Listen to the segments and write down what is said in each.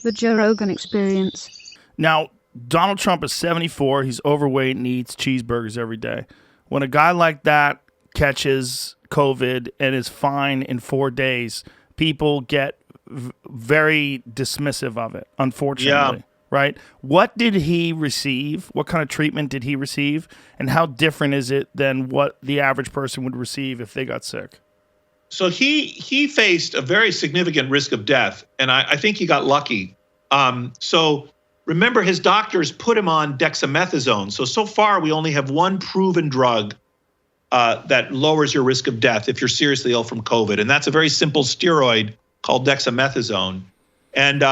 The Joe Rogan Experience. Now, Donald Trump is 74. He's overweight and eats cheeseburgers every day. When a guy like that catches COVID and is fine in 4 days, people get very dismissive of it, unfortunately. Yeah. Right? What did he receive? What kind of treatment did he receive? And how different is it than what the average person would receive if they got sick? So he faced a very significant risk of death, and I think he got lucky. So remember, his doctors put him on dexamethasone. So far, we only have one proven drug that lowers your risk of death if you're seriously ill from COVID, and that's a very simple steroid called dexamethasone. And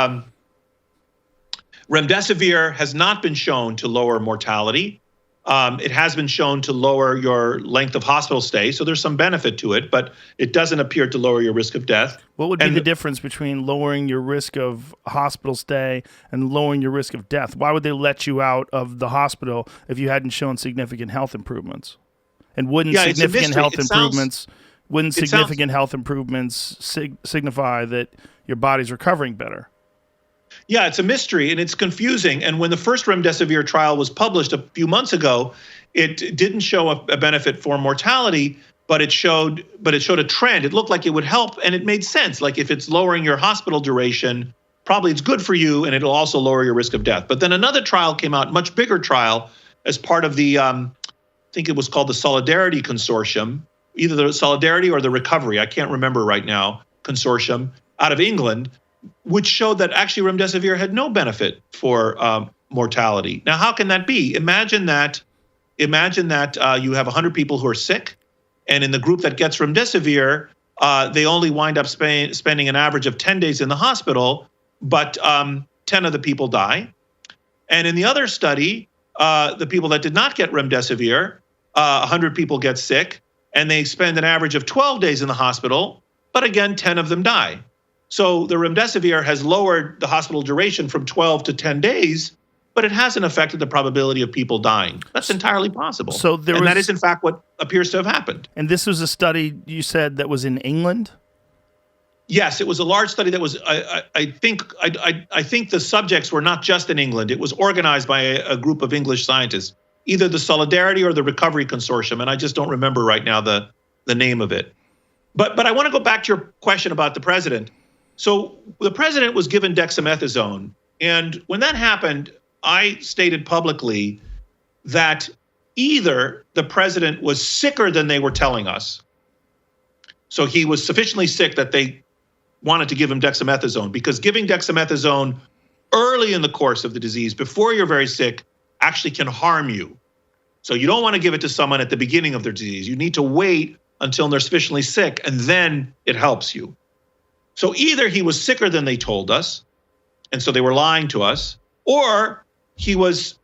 remdesivir has not been shown to lower mortality. It has been shown to lower your length of hospital stay, so there's some benefit to it, but it doesn't appear to lower your risk of death. What would be the difference between lowering your risk of hospital stay and lowering your risk of death? Why would they let you out of the hospital if you hadn't shown significant health improvements? And wouldn't significant health improvements signify that your body's recovering better? Yeah, it's a mystery and it's confusing. And when the first remdesivir trial was published a few months ago, it didn't show a benefit for mortality, but it showed a trend. It looked like it would help, and it made sense. Like if it's lowering your hospital duration, probably it's good for you, and it'll also lower your risk of death. But then another trial came out, much bigger trial, as part of the I think it was called the Solidarity Consortium, either the Solidarity or the Recovery, I can't remember right now, consortium out of England, which showed that actually remdesivir had no benefit for mortality. Now, how can that be? Imagine that you have 100 people who are sick, and in the group that gets remdesivir, they only wind up spending an average of 10 days in the hospital, but 10 of the people die. And in the other study, the people that did not get remdesivir, 100 people get sick, and they spend an average of 12 days in the hospital, but again, 10 of them die. So the remdesivir has lowered the hospital duration from 12 to 10 days, but it hasn't affected the probability of people dying. That's entirely possible. And that is, in fact, what appears to have happened. And this was a study, you said, that was in England? Yes, it was a large study that was, I think the subjects were not just in England. It was organized by a group of English scientists, either the Solidarity or the Recovery Consortium, and I just don't remember right now the name of it. But I want to go back to your question about the president. So the president was given dexamethasone, and when that happened, I stated publicly that either the president was sicker than they were telling us, so he was sufficiently sick that they wanted to give him dexamethasone, because giving dexamethasone early in the course of the disease, before you're very sick, actually can harm you. So you don't want to give it to someone at the beginning of their disease. You need to wait until they're sufficiently sick, and then it helps you. So either he was sicker than they told us, and so they were lying to us, or he was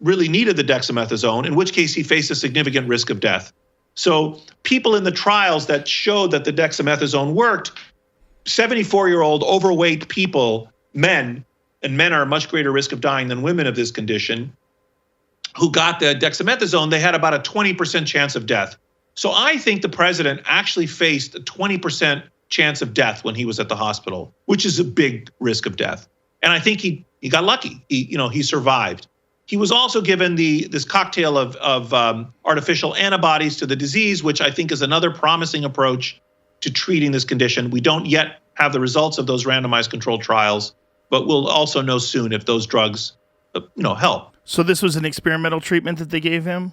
really needed the dexamethasone, in which case he faced a significant risk of death. So people in the trials that showed that the dexamethasone worked, 74-year-old overweight people, men, and men are a much greater risk of dying than women of this condition, who got the dexamethasone, they had about a 20% chance of death. So I think the president actually faced a 20% chance of death when he was at the hospital, which is a big risk of death. And I think he got lucky. He survived. He was also given this cocktail of artificial antibodies to the disease, which I think is another promising approach to treating this condition. We don't yet have the results of those randomized controlled trials, but we'll also know soon if those drugs, help. So this was an experimental treatment that they gave him?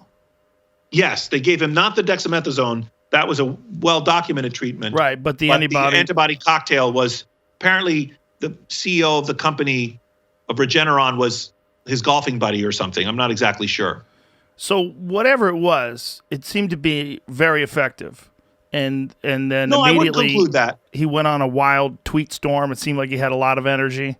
Yes, they gave him not the dexamethasone. That was a well-documented treatment. Right, but the antibody cocktail was apparently the CEO of the company of Regeneron was his golfing buddy or something. I'm not exactly sure. So whatever it was, it seemed to be very effective. And then immediately I wouldn't conclude that. He went on a wild tweet storm. It seemed like he had a lot of energy.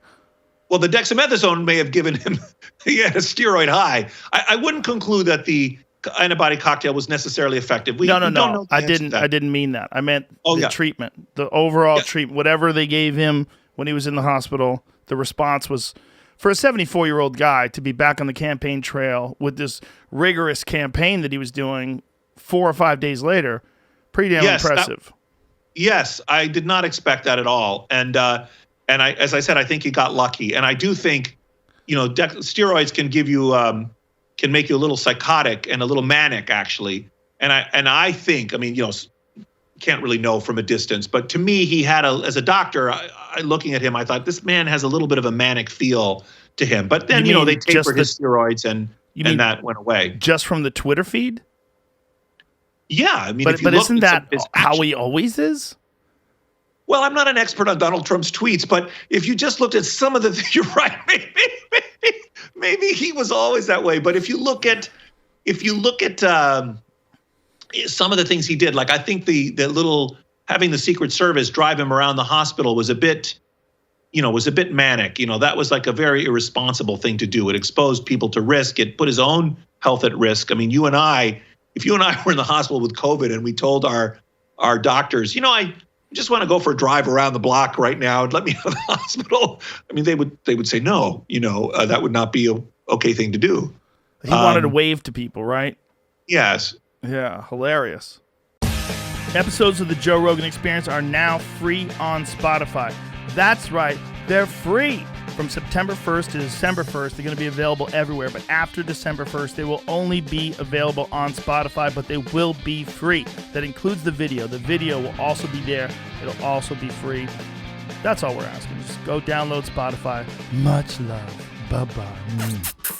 Well, the dexamethasone may have given him he had a steroid high. I wouldn't conclude that the antibody cocktail was necessarily effective. No. I didn't mean that. I meant the treatment, the overall treatment, whatever they gave him when he was in the hospital. The response was, for a 74-year-old guy to be back on the campaign trail with this rigorous campaign that he was doing 4 or 5 days later, pretty damn impressive. Yes, I did not expect that at all. And And as I said, I think he got lucky. And I do think, steroids can give you, can make you a little psychotic and a little manic, actually. And I think, can't really know from a distance, but to me, he had as a doctor, looking at him, I thought this man has a little bit of a manic feel to him. But then, they tapered his steroids and that went away. Just from the Twitter feed? Yeah. But isn't that how he always is? Well, I'm not an expert on Donald Trump's tweets, but if you just looked at some of the things, you're right. Maybe he was always that way. But if you look at some of the things he did, like I think the little having the Secret Service drive him around the hospital was a bit manic. That was like a very irresponsible thing to do. It exposed people to risk. It put his own health at risk. If you and I were in the hospital with COVID and we told our doctors, I just want to go for a drive around the block right now and let me out of the hospital. They would say no. That would not be a okay thing to do. He wanted to wave to people, right? Yes. Yeah, hilarious. Episodes of the Joe Rogan Experience are now free on Spotify. That's right, they're free. From September 1st to December 1st, they're going to be available everywhere. But after December 1st, they will only be available on Spotify, but they will be free. That includes the video. The video will also be there. It'll also be free. That's all we're asking. Just go download Spotify. Much love. Bye-bye.